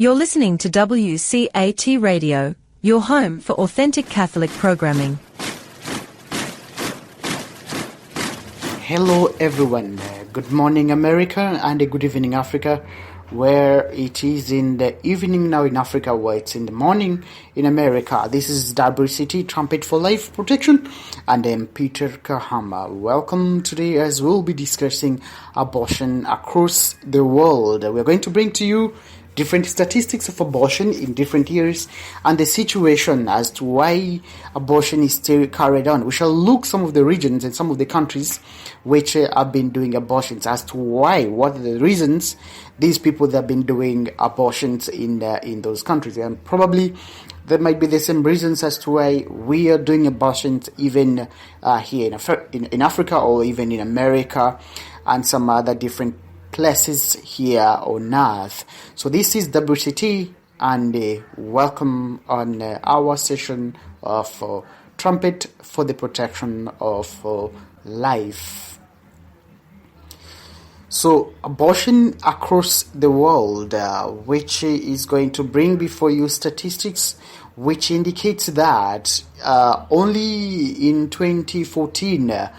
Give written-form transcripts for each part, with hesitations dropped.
You're listening to WCAT Radio, your home for authentic Catholic programming. Hello everyone, good morning America and good evening Africa, where it is in the evening now in Africa, where it's in the morning in America. This is WCT Trumpet for Life Protection, and I'm Peter Kahama. Welcome today as we'll be discussing abortion across the world. We're going to bring to you different statistics of abortion in different years and the situation as to why abortion is still carried on. We shall look some of the regions and some of the countries which have been doing abortions as to why, what are the reasons these people that have been doing abortions in those countries. And probably there might be the same reasons as to why we are doing abortions even here in Africa or even in America and some other different places here on earth. So this is WCT, and welcome on our session of Trumpet for the Protection of Life. So abortion across the world, which is going to bring before you statistics which indicates that only in 2014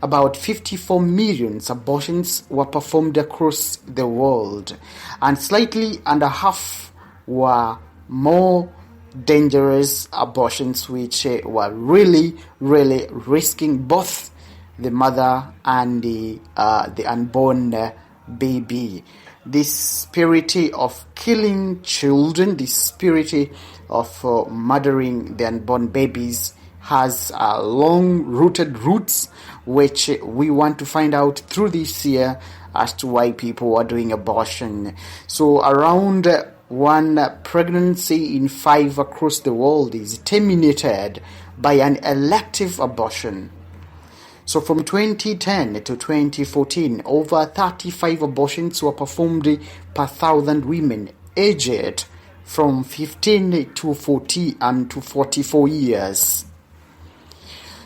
about 54 million abortions were performed across the world, and slightly under half were more dangerous abortions, which were really risking both the mother and the unborn baby. This spirit of killing children, this spirit of murdering the unborn babies has long-rooted roots, which we want to find out through this year as to why people are doing abortion. So around one pregnancy in 5 across the world is terminated by an elective abortion. So from 2010 to 2014, over 35 abortions were performed per 1,000 women aged from 15 to 40 and to 44 years.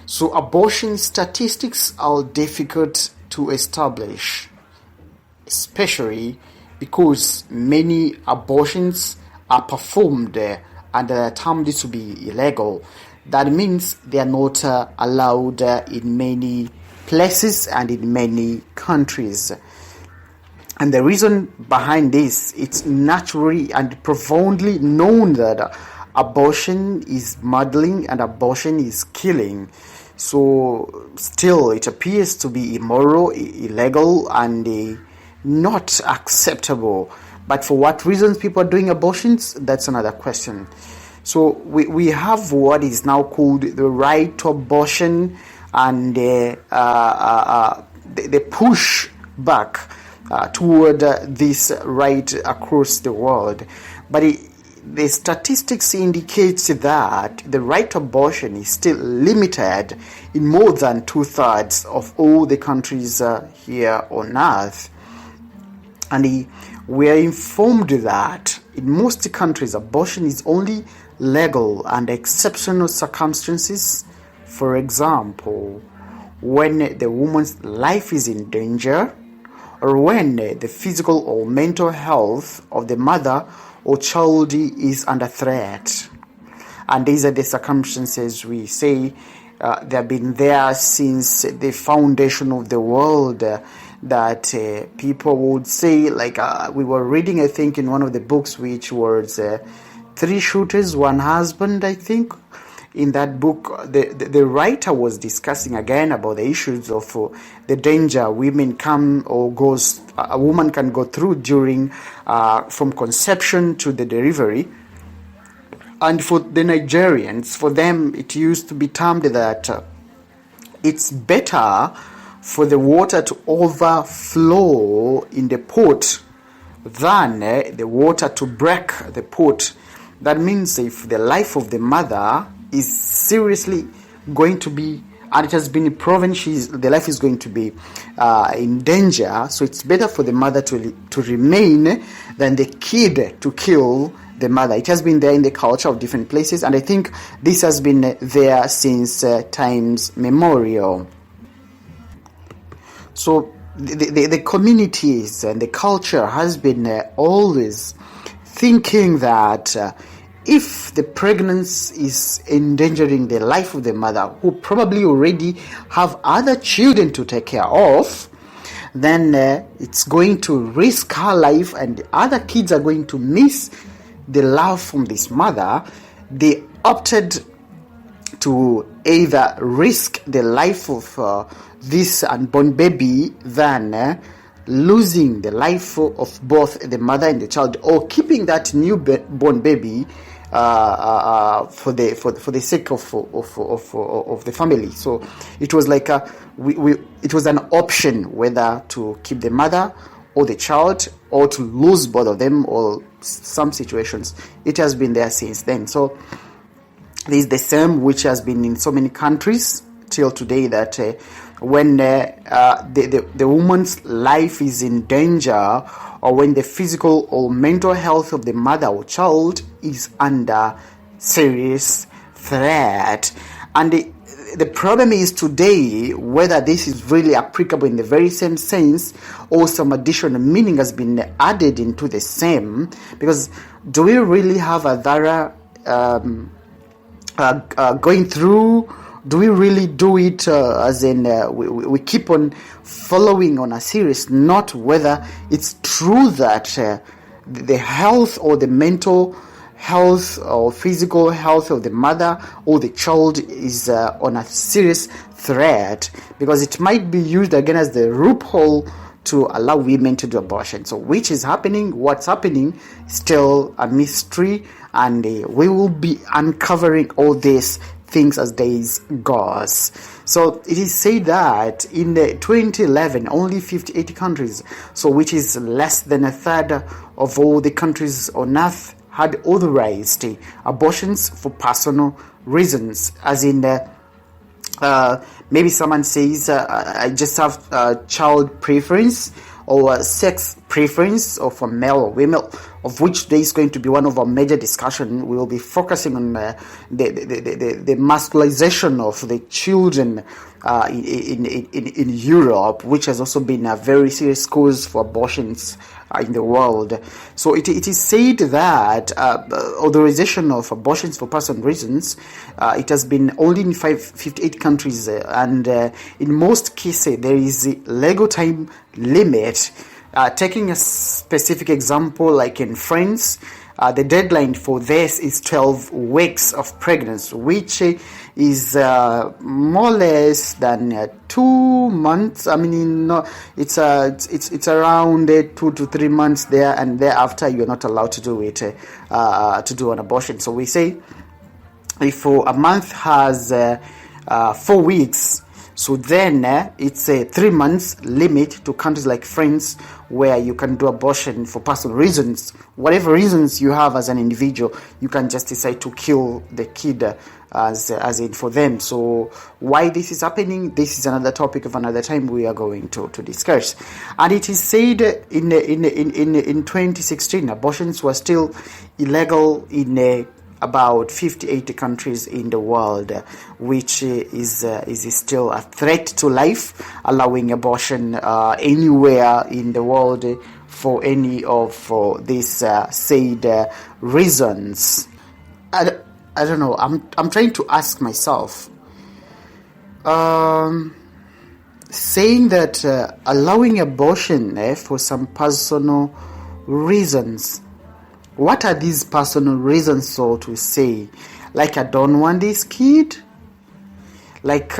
So abortion statistics are difficult to establish, especially because many abortions are performed and are termed to be illegal. That means they are not allowed in many places and in many countries. And the reason behind this, it's naturally and profoundly known that abortion is murdering and abortion is killing. So still it appears to be immoral, illegal, and not acceptable. But for what reasons people are doing abortions, that's another question. So we have what is now called the right to abortion, and the push back toward this right across the world. But the statistics indicates that the right to abortion is still limited in more than 2/3 of all the countries here on earth. And we are informed that in most countries abortion is only legal under exceptional circumstances. For example, when the woman's life is in danger, or when the physical or mental health of the mother or child is under threat. And these are the circumstances we say they have been there since the foundation of the world, that people would say, like we were reading, I think, in one of the books, which was 3 Shooters, One Husband, I think. In that book, the writer was discussing again about the issues of the danger women come or goes, a woman can go through during from conception to the delivery. And for the Nigerians, for them, it used to be termed that it's better for the water to overflow in the pot than the water to break the pot. That means if the life of the mother is seriously going to be, and it has been proven the life is going to be in danger, so it's better for the mother to remain than the kid to kill the mother. It has been there in the culture of different places, and I think this has been there since times memorial. So the communities and the culture has been always thinking that if the pregnancy is endangering the life of the mother, who probably already have other children to take care of, then it's going to risk her life, and the other kids are going to miss the love from this mother. They opted to either risk the life of this unborn baby than losing the life of both the mother and the child, or keeping that newborn baby for the sake of the family. So it was like it was an option whether to keep the mother or the child, or to lose both of them, or some situations. It has been there since then. So this is the same which has been in so many countries till today, that when the woman's life is in danger, or when the physical or mental health of the mother or child is under serious threat. And the problem is today whether this is really applicable in the very same sense, or some additional meaning has been added into the same. Because do we really have a dhara going through? Do we really do it as in we keep on following on a serious note, whether it's true that the health or the mental health or physical health of the mother or the child is on a serious threat, because it might be used again as the loophole to allow women to do abortion. So which is happening, what's happening, still a mystery, and we will be uncovering all these things as days goes. So it is said that in 2011 only 58 countries, so which is less than a third of all the countries on earth, had authorized abortions for personal reasons, as in maybe someone says I just have child preference or sex preference of a male or female, of which there is going to be one of our major discussion. We will be focusing on the masculization of the children in Europe, which has also been a very serious cause for abortions in the world. So it is said that authorization of abortions for personal reasons, it has been only in 58 countries, and in most cases there is a legal time limit. Taking a specific example, like in France, the deadline for this is 12 weeks of pregnancy, which is more or less than 2 months. I mean, it's around 2 to 3 months there, and thereafter you're not allowed to do it, to do an abortion. So we say if a month has 4 weeks, so then it's a 3 months limit to countries like France, where you can do abortion for personal reasons. Whatever reasons you have as an individual, you can just decide to kill the kid as in for them. So why this is happening, this is another topic of another time we are going to discuss. And it is said in 2016 abortions were still illegal in about 58 countries in the world, which is still a threat to life, allowing abortion anywhere in the world for any of these said reasons. I don't know. I'm trying to ask myself, saying that allowing abortion for some personal reasons. What are these personal reasons, so to say? Like, I don't want this kid? Like,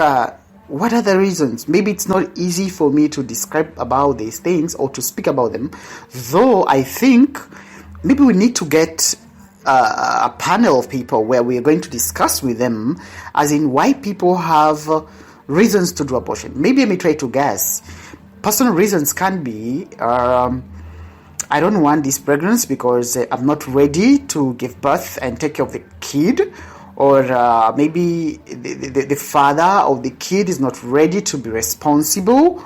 what are the reasons? Maybe it's not easy for me to describe about these things or to speak about them. Though I think maybe we need to get a panel of people where we are going to discuss with them, as in why people have reasons to do abortion. Maybe let me try to guess. Personal reasons can be... I don't want this pregnancy because I'm not ready to give birth and take care of the kid, or maybe the father of the kid is not ready to be responsible,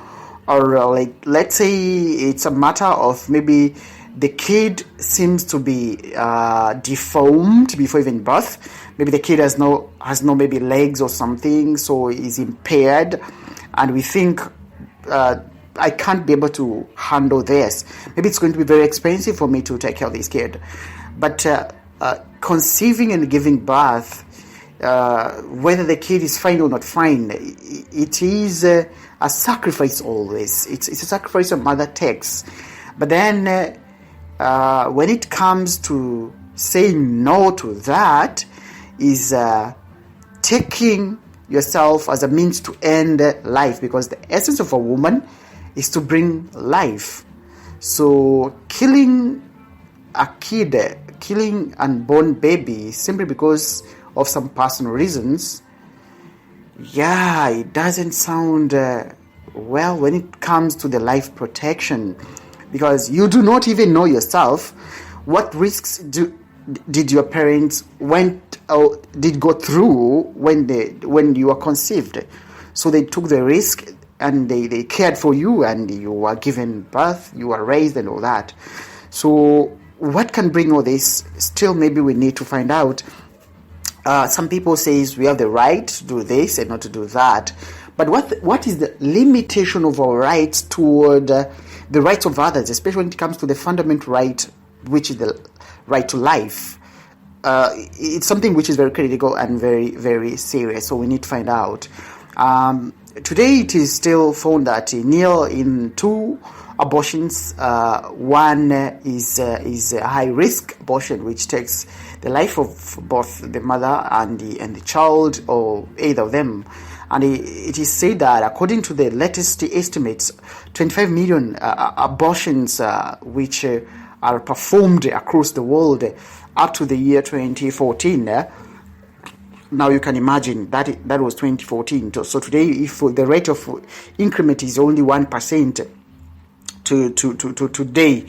or like, let's say it's a matter of maybe the kid seems to be deformed before even birth. Maybe the kid has no maybe legs or something, so is impaired, and we think I can't be able to handle this. Maybe it's going to be very expensive for me to take care of this kid. But conceiving and giving birth, whether the kid is fine or not fine, it is a sacrifice always. It's a sacrifice a mother takes. But then when it comes to saying no to that, is taking yourself as a means to end life, because the essence of a woman is to bring life. So killing a kid, killing unborn baby simply because of some personal reasons, it doesn't sound well when it comes to the life protection, because you do not even know yourself what risks did your parents did go through when you were conceived. So they took the risk and they cared for you, and you were given birth, you were raised and all that. So what can bring all this? Still, maybe we need to find out. Some people say we have the right to do this and not to do that. But what is the limitation of our rights toward the rights of others, especially when it comes to the fundamental right, which is the right to life? It's something which is very critical and very, very serious. So we need to find out. Today, it is still found that near in 2 abortions, one is a high-risk abortion, which takes the life of both the mother and the child, or either of them. And it is said that according to the latest estimates, 25 million abortions which are performed across the world up to the year 2014. Now you can imagine that was 2014. So today, if the rate of increment is only 1% to today,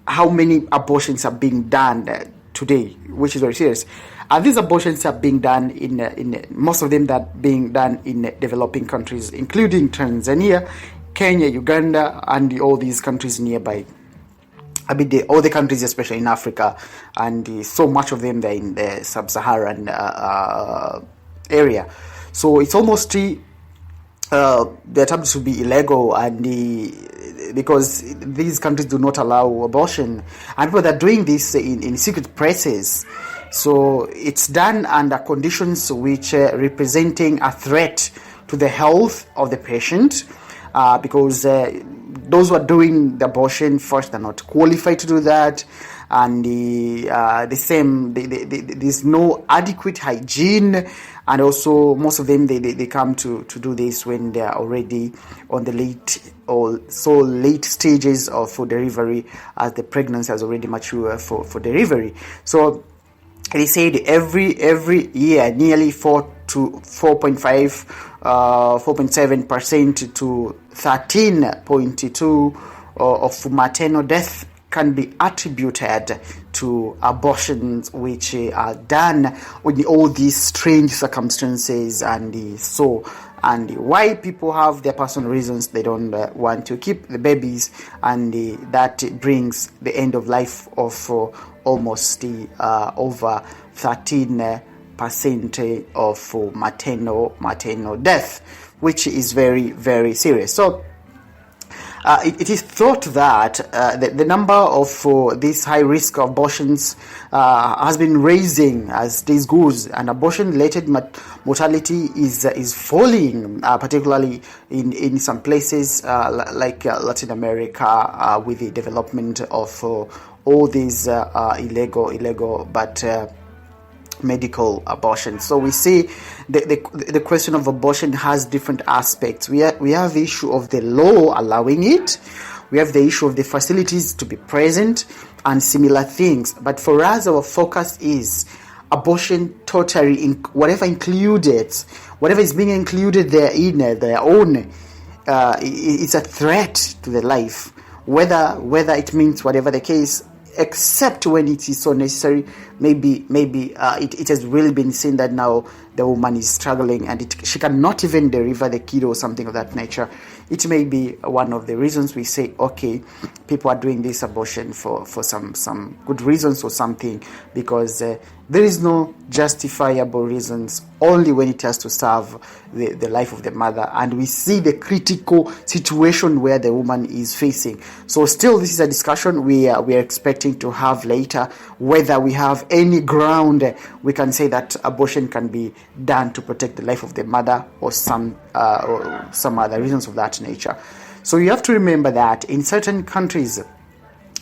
how many abortions are being done today, which is very serious. And these abortions are being done in most of them that being done in developing countries, including Tanzania, Kenya, Uganda, and all these countries nearby. All the countries, especially in Africa, and so much of them they're in the sub-Saharan area. So it's almost the attempts to be illegal, and because these countries do not allow abortion, and people are doing this in secret places. So it's done under conditions which representing a threat to the health of the patient, because those who are doing the abortion first are not qualified to do that, and there's no adequate hygiene, and also most of them they come to do this when they are already on the late stages of delivery, as the pregnancy has already matured for delivery. So they said every year nearly 4.7% to 13.2% of maternal death can be attributed to abortions which are done in all these strange circumstances, and why people have their personal reasons they don't want to keep the babies, and that brings the end of life of almost over 13% of maternal death, which is very, very serious. So it is thought that the number of these high risk abortions has been rising as days goes, and abortion-related mortality is falling, particularly in some places like Latin America, with the development of all these illegal but medical abortion. So we see the question of abortion has different aspects. We have the issue of the law allowing it. We have the issue of the facilities to be present and similar things. But for us, our focus is abortion totally, whatever is being included there in their own. It's a threat to the life, whether it means whatever the case, except when it is so necessary. Maybe it has really been seen that now the woman is struggling and she cannot even deliver the kid or something of that nature. It may be one of the reasons we say, okay, people are doing this abortion for some good reasons or something, because There is no justifiable reasons, only when it has to serve the life of the mother. And we see the critical situation where the woman is facing. So still, this is a discussion we are expecting to have later, whether we have any ground we can say that abortion can be done to protect the life of the mother, or some other reasons of that nature. So you have to remember that in certain countries,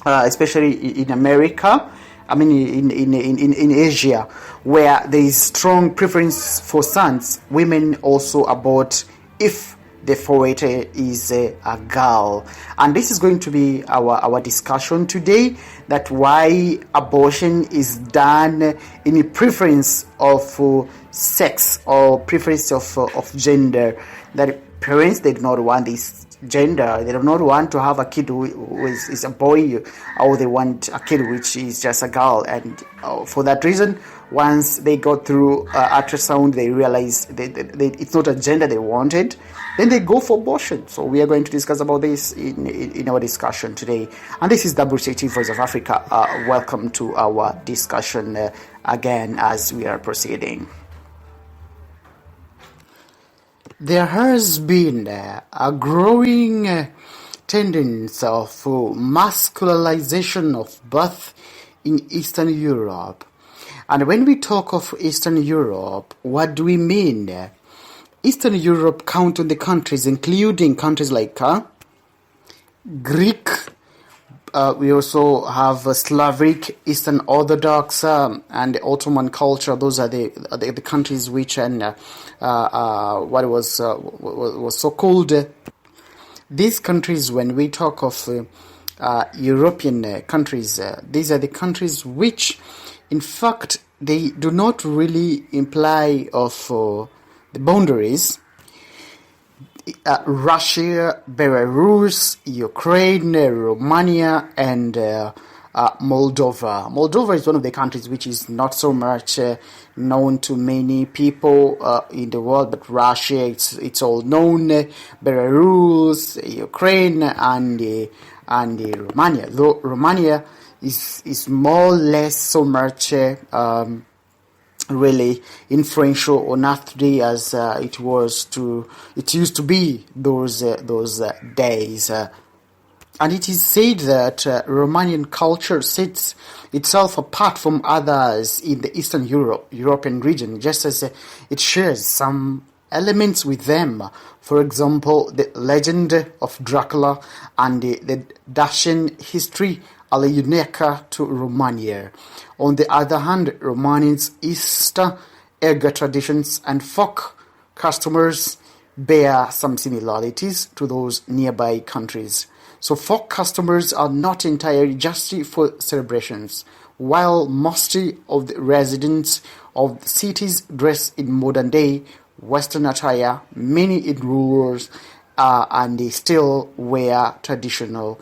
especially in America, in Asia, where there is strong preference for sons, women also abort if the foetus is a girl. And this is going to be our discussion today, that why abortion is done in a preference of sex or preference of gender. That parents, they do not want this gender. They do not want to have a kid who is a boy, or they want a kid which is just a girl. And for that reason, once they go through ultrasound, they realize it's not a gender they wanted, then they go for abortion. So we are going to discuss about this in our discussion today. And this is WCT Voice of Africa. Welcome to our discussion again as we are proceeding. There has been a growing tendency of masculinization of birth in Eastern Europe. And when we talk of Eastern Europe, what do we mean? Eastern Europe count on the countries, including countries like Greek. We also have Slavic, Eastern Orthodox, and the Ottoman culture. Those are the countries which what was so called. These countries, when we talk of European countries, these are the countries which, in fact, they do not really imply of the boundaries. Russia, Belarus, Ukraine, Romania, and Moldova. Moldova is one of the countries which is not so much known to many people in the world, but Russia, it's all known. Belarus, Ukraine, and Romania. Though Romania is more or less so much really influential on earth today as it used to be those days. And it is said that Romanian culture sets itself apart from others in the Eastern European region, just as it shares some elements with them. For example, the legend of Dracula and the Dacian history are unique to Romania. On the other hand, Romanians' Easter egg traditions and folk customs bear some similarities to those nearby countries. So folk customs are not entirely just for celebrations. While most of the residents of the cities dress in modern-day Western attire, many in rural and they still wear traditional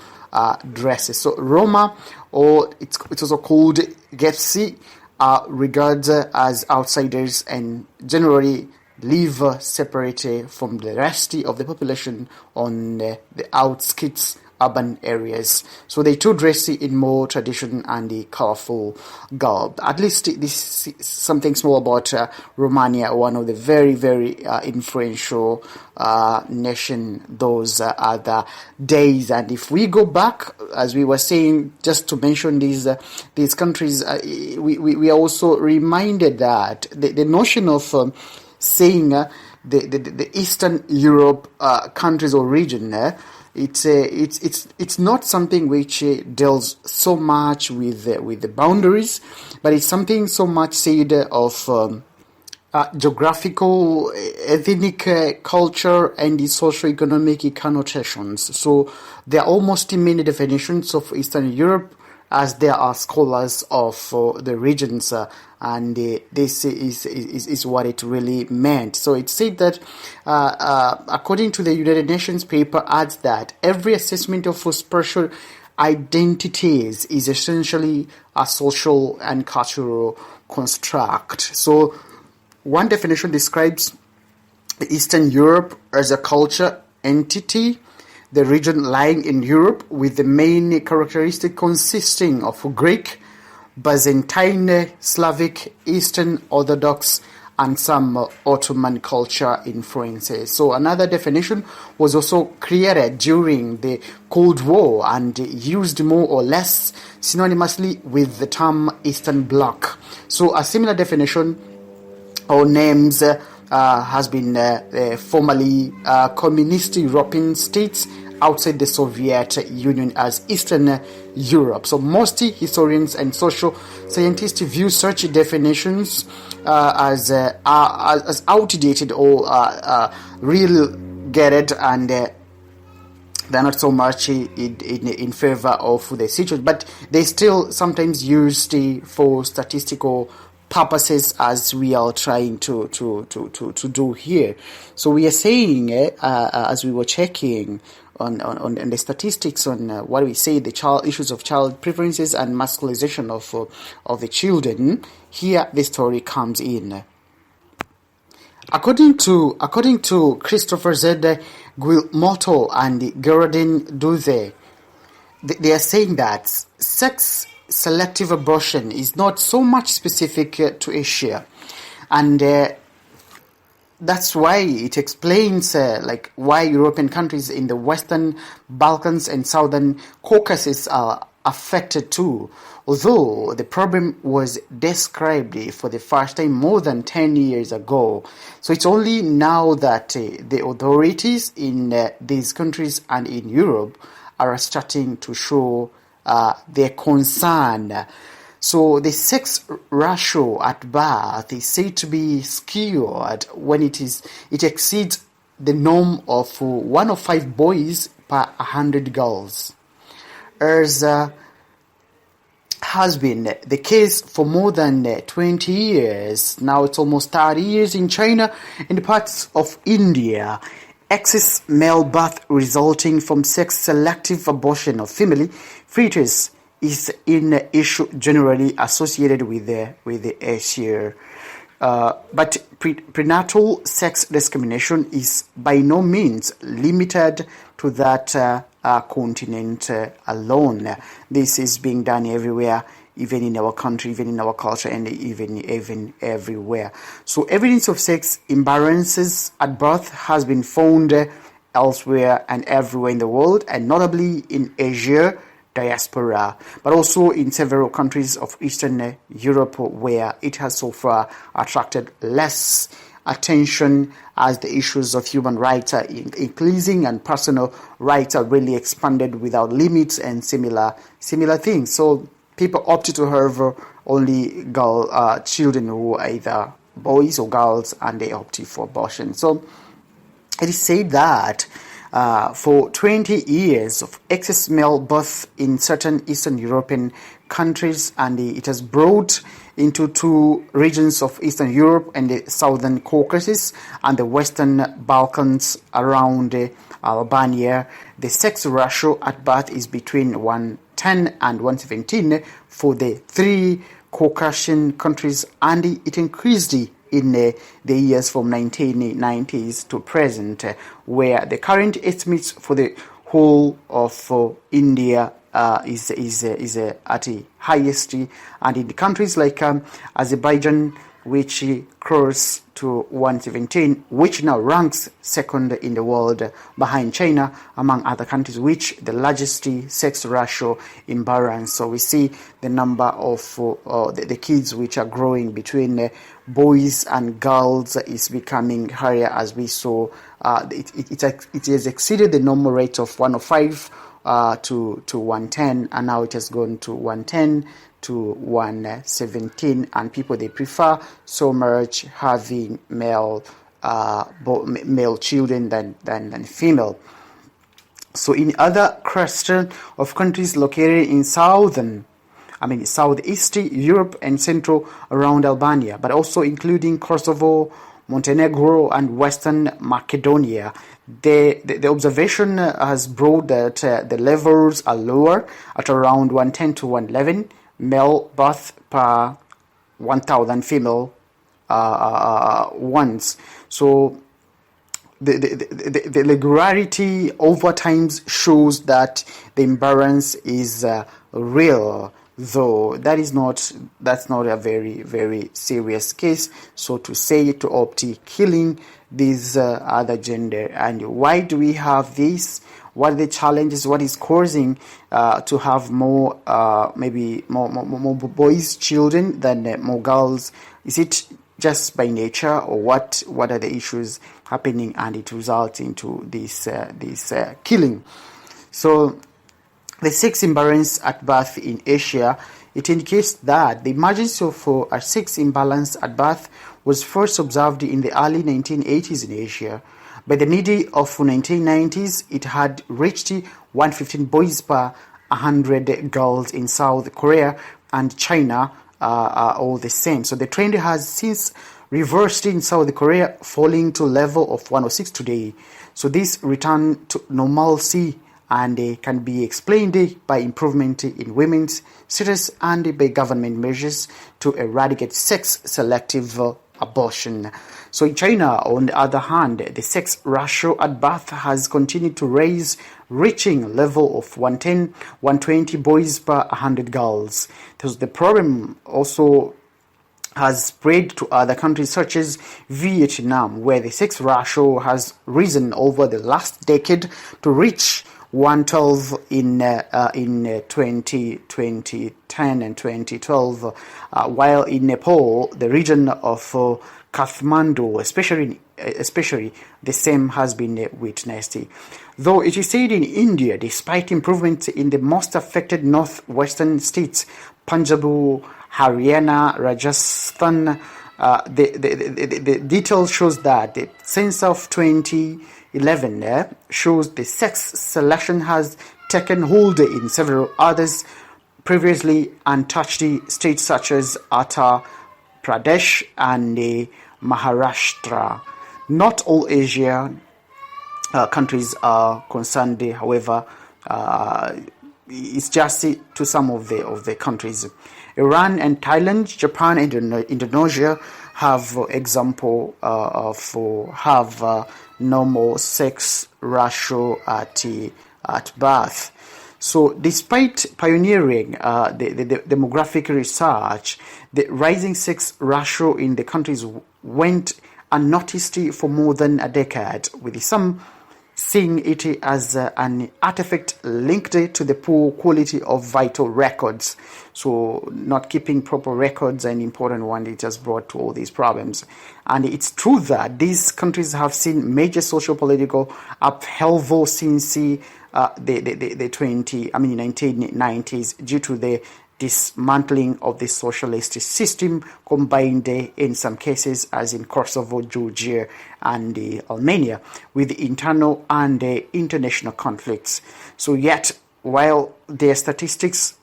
dresses. So Roma, or it's also called Getsi, are regarded as outsiders and generally live separated from the rest of the population on the outskirts urban areas. So they too dress in more tradition and the colorful garb. At least this is something small about Romania, one of the very, very influential nation those other days. And if we go back, as we were saying, just to mention these countries, we are also reminded that the notion of saying the Eastern Europe countries or region, it's not something which deals so much with the boundaries, but it's something so much said of geographical, ethnic culture, and the socio-economic connotations. So there are almost many definitions of Eastern Europe, as there are scholars of the regions, and this is what it really meant. So it said that, according to the United Nations paper, adds that every assessment of spiritual identities is essentially a social and cultural construct. So one definition describes Eastern Europe as a culture entity, the region lying in Europe with the main characteristic consisting of Greek, Byzantine, Slavic, Eastern Orthodox, and some Ottoman culture influences. So another definition was also created during the Cold War and used more or less synonymously with the term Eastern Bloc. So a similar definition or names has been formerly communist European states outside the Soviet Union as Eastern Europe. So most historians and social scientists view such definitions as outdated or real gated, and they're not so much in favor of the situation, but they still sometimes used for statistical purposes, as we are trying to do here. So we are saying, as we were checking on the statistics on what we say, the issues of child preferences and masculinization of the children, here the story comes in. According to Christopher Z. Guilmoto and Geraldine Duze, they are saying that sex selective abortion is not so much specific to Asia, and that's why it explains why European countries in the Western Balkans and Southern Caucasus are affected too, although the problem was described for the first time more than 10 years ago. So it's only now that the authorities in these countries and in Europe are starting to show their concern. So the sex ratio at birth is said to be skewed when it exceeds the norm of 1 of 5 boys per 100 girls, as has been the case for more than 20 years. Now it's almost 30 years in China and parts of India. Excess male birth resulting from sex-selective abortion of female fetus is an issue generally associated with the Asia. But prenatal sex discrimination is by no means limited to that continent alone. This is being done everywhere, even in our country, even in our culture, and even everywhere. So evidence of sex imbalances at birth has been found elsewhere and everywhere in the world, and notably in Asia diaspora, but also in several countries of Eastern Europe, where it has so far attracted less attention as the issues of human rights are increasing and personal rights are really expanded without limits and similar things. So people opted to have only children who are either boys or girls, and they opted for abortion. So it is said that for 20 years of excess male birth in certain Eastern European countries, and it has brought into 2 regions of Eastern Europe and the Southern Caucasus and the Western Balkans around Albania. The sex ratio at birth is between 110 and 117 for the 3 Caucasian countries, and it increased in the years from 1990s to present, where the current estimates for the whole of India is at the highest, and in the countries like Azerbaijan, which crossed to 117, which now ranks second in the world behind China, among other countries, which the largest sex ratio imbalance. So we see the number of the kids which are growing between boys and girls is becoming higher, as we saw. It has exceeded the normal rate of 1 of 5 to 110, and now it has gone to 110 to 117, and people, they prefer so much having male children than female. So in other cluster of countries located in Southeast Europe and Central around Albania, but also including Kosovo, Montenegro, and Western Macedonia, the observation has brought that the levels are lower at around 110 to 111 male birth per 1,000 female ones. So the regularity over time shows that the imbalance is real. though that's not a very, very serious case, so to say, to opt killing this other gender. And why do we have this? What are the challenges? What is causing to have more maybe more boys children than more girls? Is it just by nature, or what are the issues happening, and it results into this killing? So the sex imbalance at birth in Asia, it indicates that the emergence of a sex imbalance at birth was first observed in the early 1980s in Asia. By the middle of 1990s, it had reached 115 boys per 100 girls in South Korea and China, are all the same. So the trend has since reversed in South Korea, falling to a level of 106 today. So this return to normalcy and can be explained by improvement in women's status and by government measures to eradicate sex-selective abortion. So in China, on the other hand, the sex ratio at birth has continued to rise, reaching a level of 110, 120 boys per 100 girls. The problem also has spread to other countries such as Vietnam, where the sex ratio has risen over the last decade to reach 112 in 2010 and 2012, while in Nepal, the region of Kathmandu, especially the same has been witnessed. Though it is said in India, despite improvements in the most affected northwestern states, Punjab, Haryana, Rajasthan, the detail shows that the census of 2011 shows the sex selection has taken hold in several others previously untouched states such as Uttar Pradesh and Maharashtra. Not all Asian countries are concerned, however, it's just to some of the countries. Iran and Thailand, Japan and Indonesia have example have normal sex ratio at birth. So despite pioneering the demographic research, the rising sex ratio in the countries went unnoticed for more than a decade, with some seeing it as an artifact linked to the poor quality of vital records. So not keeping proper records, an important one, it has brought to all these problems. And it's true that these countries have seen major socio-political upheaval since the 1990s due to the dismantling of the socialist system, combined in some cases, as in Kosovo, Georgia, and Armenia, with internal and international conflicts. So yet, while their statistical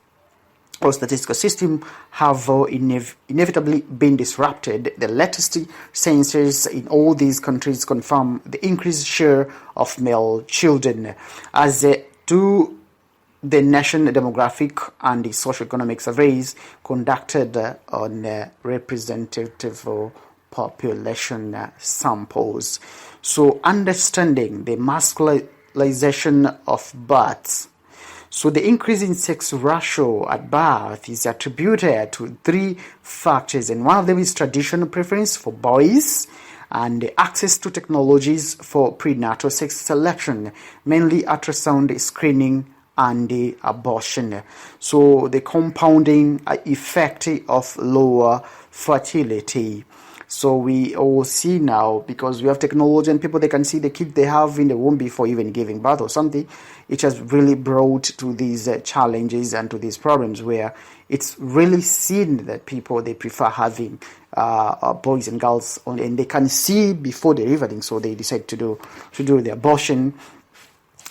system have inevitably been disrupted, the latest census in all these countries confirm the increased share of male children, as do the national demographic and the socioeconomic surveys conducted on representative population samples. So understanding the masculinization of births. So the increase in sex ratio at birth is attributed to three factors, and one of them is traditional preference for boys and the access to technologies for prenatal sex selection, mainly ultrasound screening and the abortion. So the compounding effect of lower fertility. So we all see now, because we have technology and people, they can see the kid they have in the womb before even giving birth or something. It has really brought to these challenges and to these problems where it's really seen that people, they prefer having boys and girls only, and they can see before delivering, so they decide to do the abortion.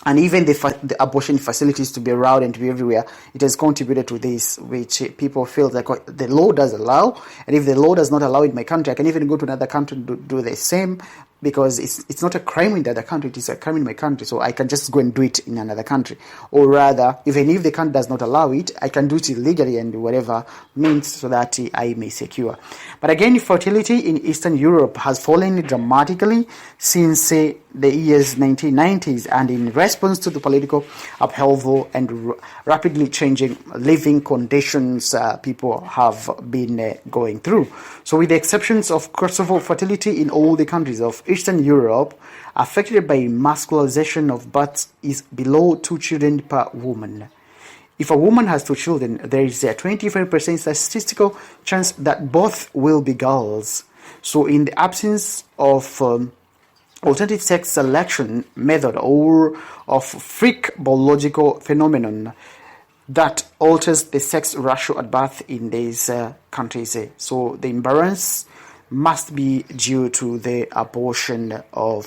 And even the abortion facilities to be around and to be everywhere, it has contributed to this, which people feel like the law does allow. And if the law does not allow in my country, I can even go to another country and do the same. because it's not a crime in the other country, it is a crime in my country, so I can just go and do it in another country. Or rather, even if the country does not allow it, I can do it illegally and whatever means so that I may secure. But again, fertility in Eastern Europe has fallen dramatically since the years 1990s, and in response to the political upheaval and rapidly changing living conditions people have been going through. So with the exceptions of Kosovo, fertility in all the countries of Eastern Europe affected by masculinization of births is below 2 children per woman. If a woman has 2 children, there is a 25% statistical chance that both will be girls. So in the absence of alternative sex selection method or of freak biological phenomenon that alters the sex ratio at birth in these countries. So the imbalance must be due to the abortion of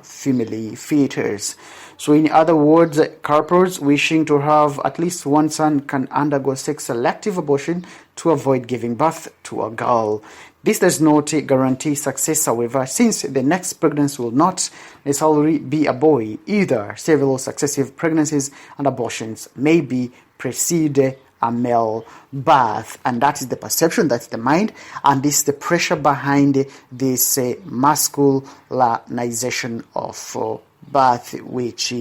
female fetus. So in other words, couples wishing to have at least one son can undergo sex-selective abortion to avoid giving birth to a girl. This does not guarantee success, however, since the next pregnancy will not necessarily be a boy. Either several successive pregnancies and abortions may be precede a male birth, and that is the perception, that's the mind, and this is the pressure behind this masculinization of birth, which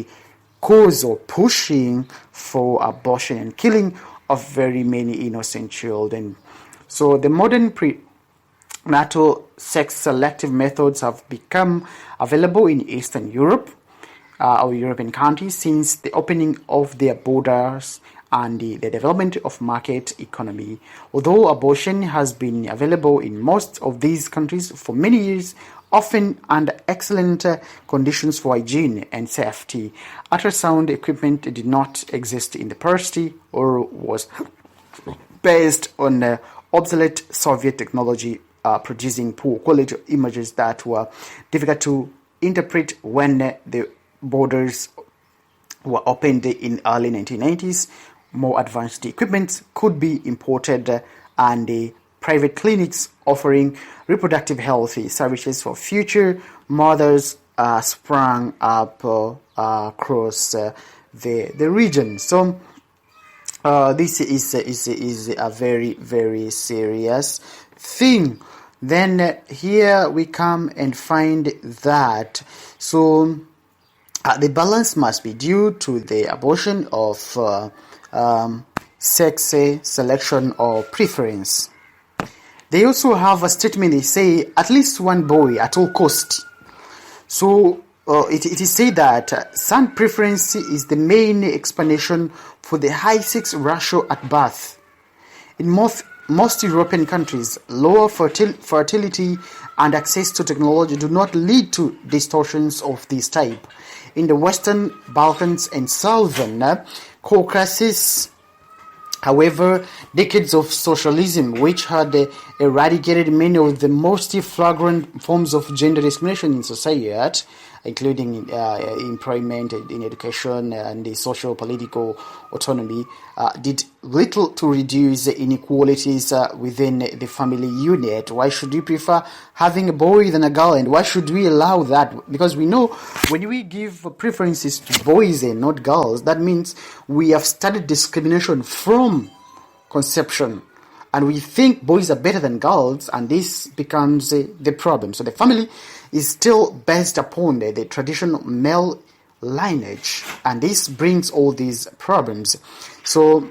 cause or pushing for abortion and killing of very many innocent children. So the modern prenatal sex selective methods have become available in Eastern Europe or European countries since the opening of their borders and the development of market economy. Although abortion has been available in most of these countries for many years, often under excellent conditions for hygiene and safety, ultrasound equipment did not exist in the past or was based on obsolete Soviet technology, producing poor quality images that were difficult to interpret when the borders were opened in early 1990s. More advanced equipment could be imported, and private clinics offering reproductive health services for future mothers sprang up across the region. So this is a very, very serious thing. Then here we come and find that the balance must be due to the abortion of sex selection or preference. They also have a statement, they say at least one boy at all cost. So it is said that son preference is the main explanation for the high sex ratio at birth. In most European countries, lower fertility and access to technology do not lead to distortions of this type. In the Western Balkans and Southern Caucasus, however, decades of socialism, which had eradicated many of the most flagrant forms of gender discrimination in society, including employment, in education, and the social political autonomy, did little to reduce inequalities within the family unit. Why should we prefer having a boy than a girl, and why should we allow that? Because we know when we give preferences to boys and not girls, that means we have started discrimination from conception, and we think boys are better than girls, and this becomes the problem. So the family is still based upon the traditional male lineage, and this brings all these problems. So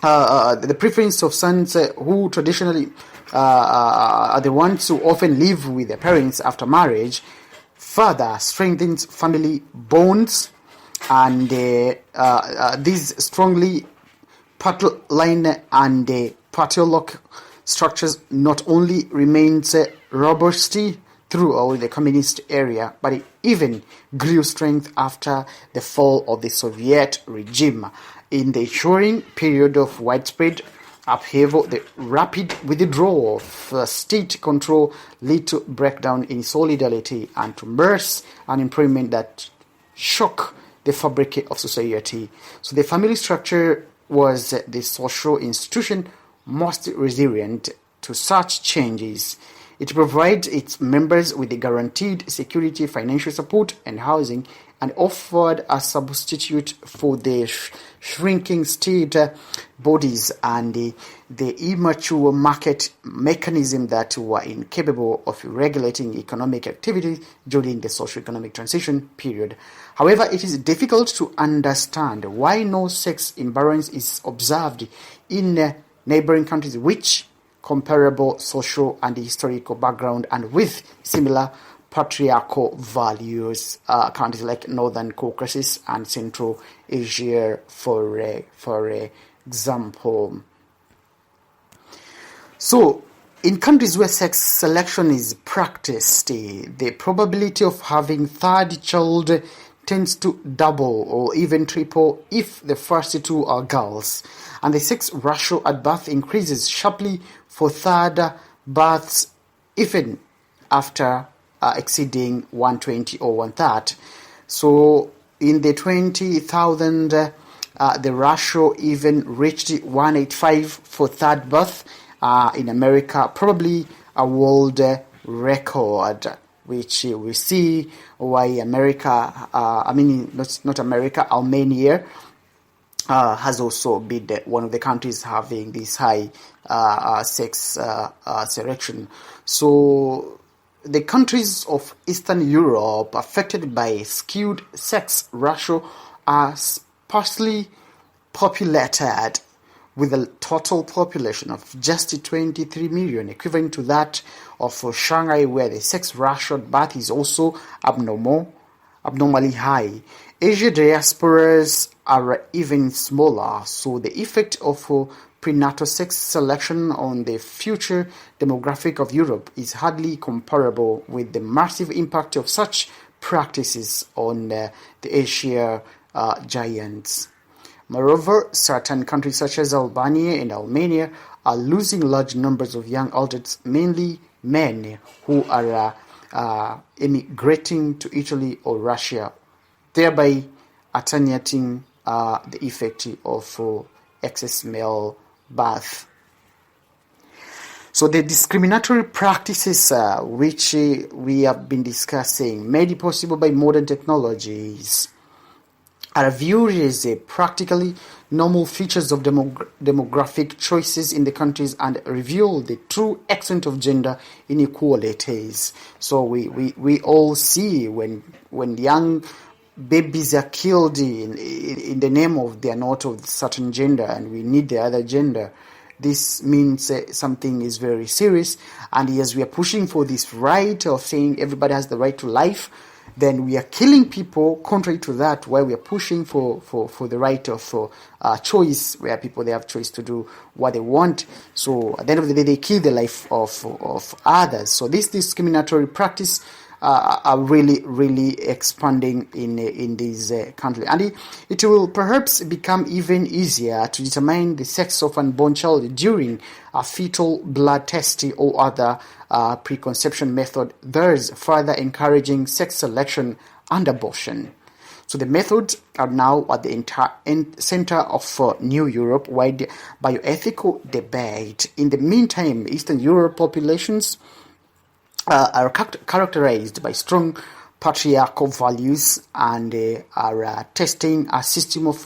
the preference of sons who traditionally are the ones who often live with their parents after marriage further strengthens family bonds, and these strongly patrilineal and patriarchal structures not only remains robust throughout the communist area, but it even grew strength after the fall of the Soviet regime. In the ensuing period of widespread upheaval, the rapid withdrawal of state control led to breakdown in solidarity and to mass unemployment that shook the fabric of society. So the family structure was the social institution most resilient to such changes. It provides its members with the guaranteed security, financial support, and housing, and offered a substitute for the shrinking state bodies and the immature market mechanism that were incapable of regulating economic activity during the socio-economic transition period. However, it is difficult to understand why no sex imbalance is observed in neighboring countries which comparable social and historical background and with similar patriarchal values, countries like Northern Caucasus and Central Asia, for example. So, in countries where sex selection is practiced, the probability of having third child tends to double or even triple if the first two are girls, and the sex ratio at birth increases sharply for third births even after exceeding 120 or 1/3. So in the 20,000, the ratio even reached 185 for third birth in America, probably a world record, which we see why America, not America, Armenia has also been one of the countries having this high sex selection. So the countries of Eastern Europe affected by skewed sex ratio are sparsely populated, with a total population of just 23 million, equivalent to that of Shanghai, where the sex ratio at birth is also abnormally high. Asia diasporas are even smaller, so the effect of prenatal sex selection on the future demographic of Europe is hardly comparable with the massive impact of such practices on the Asia giants. Moreover, certain countries such as Albania and Armenia are losing large numbers of young adults, mainly men, who are emigrating to Italy or Russia, thereby attenuating the effect of excess male birth. So the discriminatory practices which we have been discussing, made possible by modern technologies, are viewed as practically normal features of demographic choices in the countries and reveal the true extent of gender inequalities. So we all see when young babies are killed in the name of they are not of certain gender and we need the other gender. This means something is very serious, and as we are pushing for this right of saying everybody has the right to life, then we are killing people contrary to that, where we are pushing for the right of choice, where people, they have choice to do what they want. So at the end of the day, they kill the life of others. So this discriminatory practice are really expanding in these countries, and it will perhaps become even easier to determine the sex of unborn child during a fetal blood test or other preconception method, thus further encouraging sex selection and abortion. So the methods are now at the center of New Europe-wide bioethical debate. In the meantime, Eastern Europe populations are characterized by strong patriarchal values and are testing a system of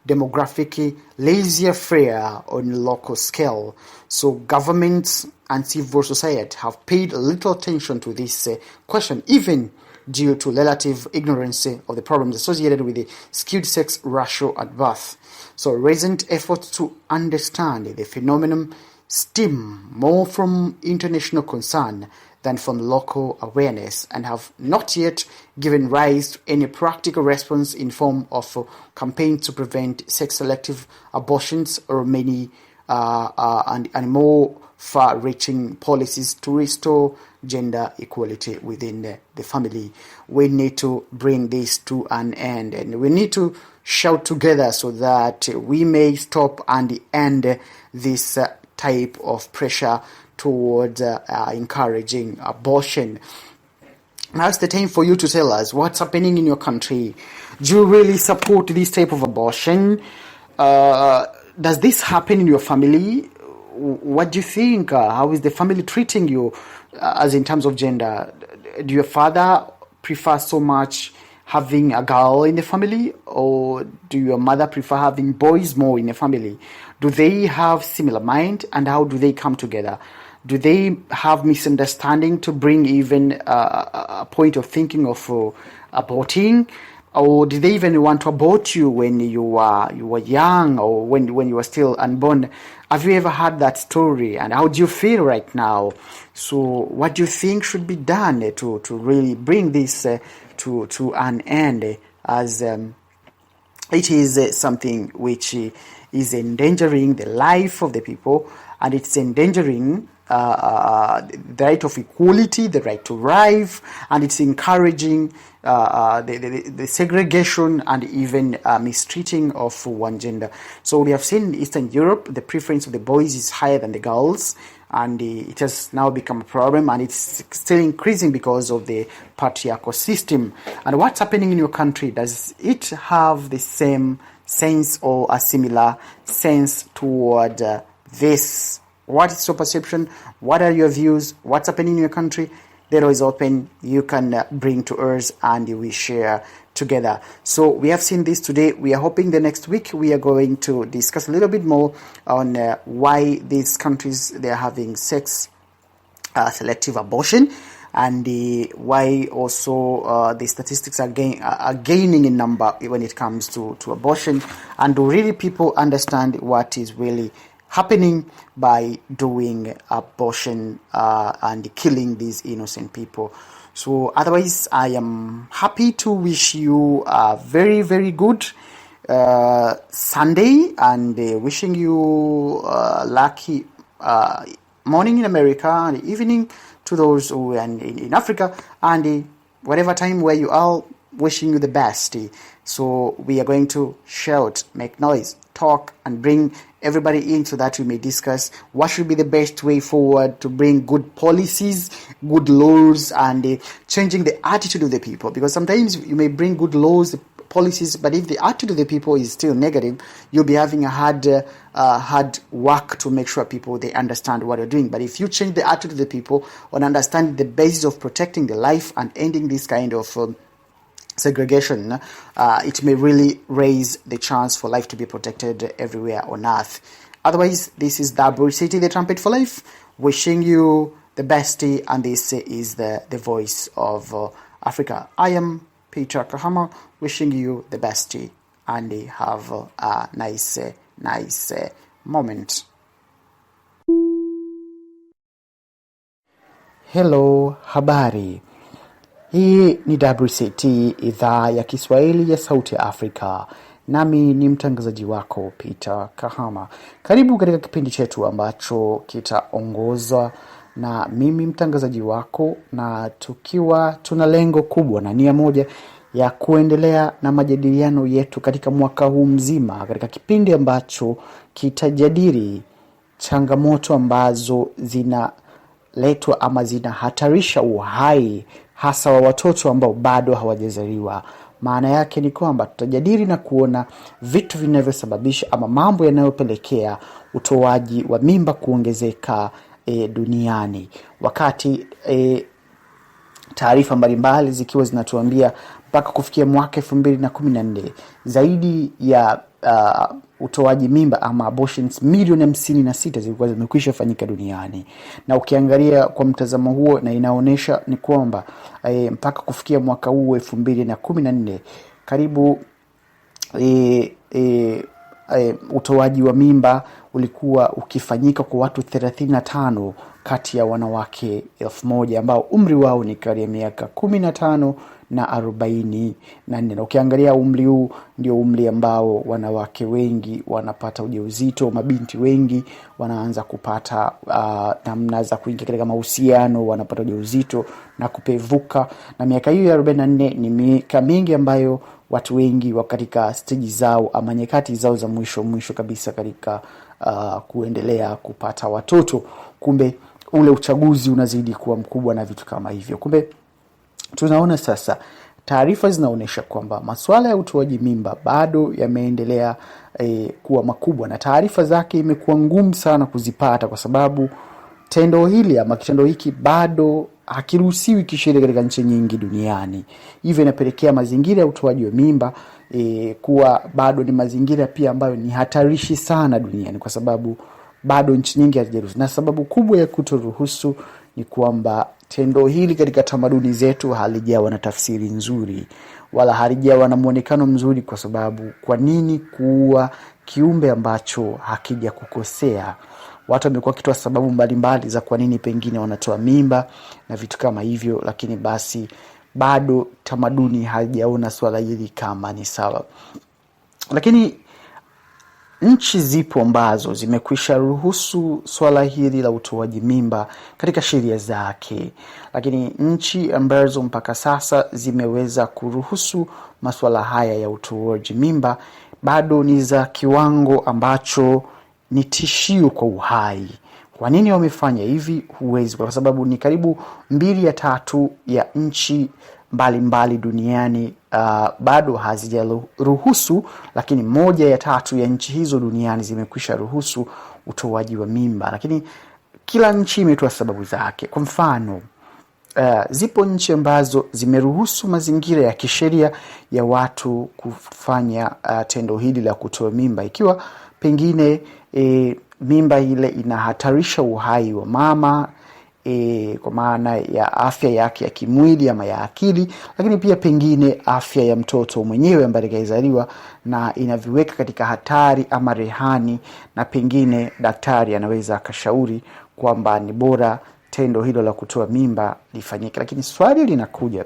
demographic laissez-faire on a local scale. So governments and civil society have paid little attention to this question, even due to relative ignorance of the problems associated with the skewed sex ratio at birth. So recent efforts to understand the phenomenon stem more from international concern than from local awareness, and have not yet given rise to any practical response in form of campaigns to prevent sex-selective abortions or many and more far-reaching policies to restore gender equality within the family. We need to bring this to an end, and we need to shout together so that we may stop and end this type of pressure towards encouraging abortion. Now it's the time for you to tell us what's happening in your country. Do you really support this type of abortion? Does this happen in your family? what do you think? How is the family treating you as in terms of gender? Do your father prefer so much having a girl in the family, or do your mother prefer having boys more in the family? Do they have similar mind, and how do they come together? Do they have misunderstanding to bring even a point of thinking of aborting? Or did they even want to abort you when you were young, or when you were still unborn? Have you ever had that story, and how do you feel right now? So what do you think should be done to really bring this to an end, as it is something which is endangering the life of the people, and it's endangering the right of equality, the right to life, and it's encouraging the segregation and even mistreating of one gender. So we have seen in Eastern Europe, the preference of the boys is higher than the girls, and it has now become a problem, and it's still increasing because of the patriarchal system. And what's happening in your country? Does it have the same sense or a similar sense toward this? What is your perception? What are your views? What's happening in your country? The door is open. You can bring to us, and we share together. So we have seen this today. We are hoping the next week we are going to discuss a little bit more on why these countries, they are having sex selective abortion, and why also the statistics are gaining in number when it comes to abortion, and do really people understand what is really happening by doing abortion and killing these innocent people. So otherwise, I am happy to wish you a very, very good Sunday, and wishing you lucky morning in America and evening to those who are in Africa, and whatever time where you are, wishing you the best. So we are going to shout, make noise, talk, and bring everybody in so that we may discuss what should be the best way forward to bring good policies, good laws, and changing the attitude of the people. Because sometimes you may bring good laws, policies, but if the attitude of the people is still negative, you'll be having a hard work to make sure people, they understand what you're doing. But if you change the attitude of the people on understanding the basis of protecting the life and ending this kind of segregation, it may really raise the chance for life to be protected everywhere on earth. Otherwise, this is WCT, the Trumpet for Life, wishing you the best, and this is the voice of Africa. I am Peter Kahama, wishing you the best, and have a nice moment. Hello, habari. Hii ni WCT, idhaa ya Kiswahili ya Sauti ya Afrika. Nami ni mtangazaji wako Peter Kahama. Karibu katika kipindi chetu ambacho kitaongozwa na mimi mtangazaji wako, na tukiwa tuna lengo kubwa na nia moja ya kuendelea na majadiliano yetu katika mwaka huu mzima, katika kipindi ambacho kitajadili changamoto ambazo zinaletwa ama zinahatarisha uhai hasa wa watoto ambao bado hawajazaliwa. Maana yake ni kwamba tutajadili na kuona vitu vinavyosababisha ama mambo yanayopelekea utoaji wa mimba kuongezeka duniani, wakati taarifa mbalimbali zikiwa zinatuambia mpaka kufikia mwaka 2014 zaidi ya utoaji mimba ama abortions milioni 56 zilikuwa zimekwisha fanyika duniani. Na ukiangalia kwa mtazamo huo, na inaonesha ni kwamba mpaka kufikia mwaka huu 2014 karibu utoaji wa mimba ulikuwa ukifanyika kwa watu 35 kati ya wanawake 1000 ambao umri wao ni kati ya miaka 15 na 44. Na ukiangalia umri huu ndio umri ambao wanawake wengi wanapata ujauzito, mabinti wengi wanaanza kupata namna za kuingia katika mahusiano, wanapata ujauzito na kupevuka. Na miaka hiyo ya 44 ni miaka mingi ambayo watu wengi wa katika stage zao ama nyakati zao za mwisho kabisa katika kuendelea kupata watoto. Kumbe ule uchaguzi unazidi kuwa mkubwa na vitu kama hivyo. Kumbe tunaona sasa taarifa zinaonyesha kwamba masuala ya utoaji mimba bado yameendelea kuwa makubwa, na taarifa zake imekuwa ngumu sana kuzipata kwa sababu tendo hili ama kitendo hiki bado hakiruhusiwi kisheria katika nchi nyingi duniani. Hivyo inapelekea mazingira ya utoaji wa mimba kuwa bado ni mazingira pia ambayo ni hatarishi sana duniani, kwa sababu bado nchi nyingi hazijaruhusu. Na sababu kubwa ya kutoruhusu ni kwamba tendo hili katika tamaduni zetu halijawa na tafsiri nzuri, wala halijawa na muonekano mzuri, kwa sababu kwa nini kuua kiumbe ambacho hakija kukosea? Watu wamekuwa kitoa sababu mbalimbali za kwa nini pengine wanatoa mimba na vitu kama hivyo, lakini basi bado tamaduni haijaona swala hili kama ni sawa. Lakini nchi zipo ambazo zimekwisha ruhusu swala hili la utoaji mimba katika sheria zake, lakini nchi ambazo mpaka sasa zimeweza kuruhusu masuala haya ya utoaji mimba bado ni za kiwango ambacho ni tishio kwa uhai. Kwa nini wamefanya hivi? Huwezi, kwa sababu ni karibu 2/3 ya nchi mbalimbali duniani bado hazijaruhusu, lakini 1/3 ya nchi hizo duniani zimekwisha ruhusu utoaji wa mimba. Lakini kila nchi imetoa sababu zake. Kwa mfano, zipo nchi ambazo zimeruhusu mazingira ya kisheria ya watu kufanya tendo hili la kutoa mimba ikiwa pengine mimba ile inahatarisha uhai wa mama, kwa maana ya afya yake ya kimwili ama ya akili, lakini pia pengine afya ya mtoto mwenyewe ambaye atakayezaliwa, na inaviweka katika hatari ama rehani, na pengine daktari anaweza akashauri kwamba ni bora tendo hilo la kutoa mimba lifanyike. Lakini swali linakuja,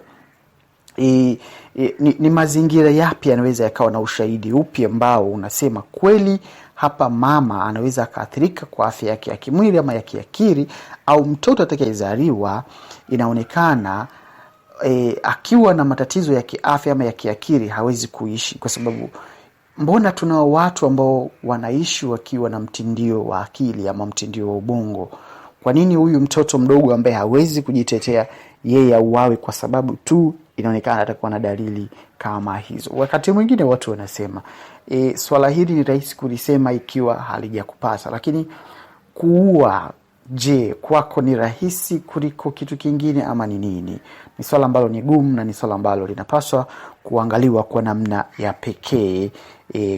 ni mazingira yapi yanaweza yakawa na ushahidi upi ambao unasema kweli hapa mama anaweza akaathirika kwa afya yake ya kimwili ama ya kiakili, au mtoto atakayezaliwa inaonekana akiwa na matatizo ya kiafya ama ya kiakili hawezi kuishi? Kwa sababu mbona tunao watu ambao wanaishi wakiwa na mtindio wa akili ama mtindio wa ubongo? Kwa nini huyu mtoto mdogo ambaye hawezi kujitetea yeye auawe kwa sababu tu inaonekana atakuwa na dalili kama hizo? Wakati mwingine watu wanasema swala hili ni rahisi kulisema ikiwa halijakupata, lakini kuua, je, kwako ni rahisi kuliko kitu kingine ama ni nini? Ni swala ambalo ni gumu, na ni swala ambalo linapaswa kuangaliwa kwa namna ya pekee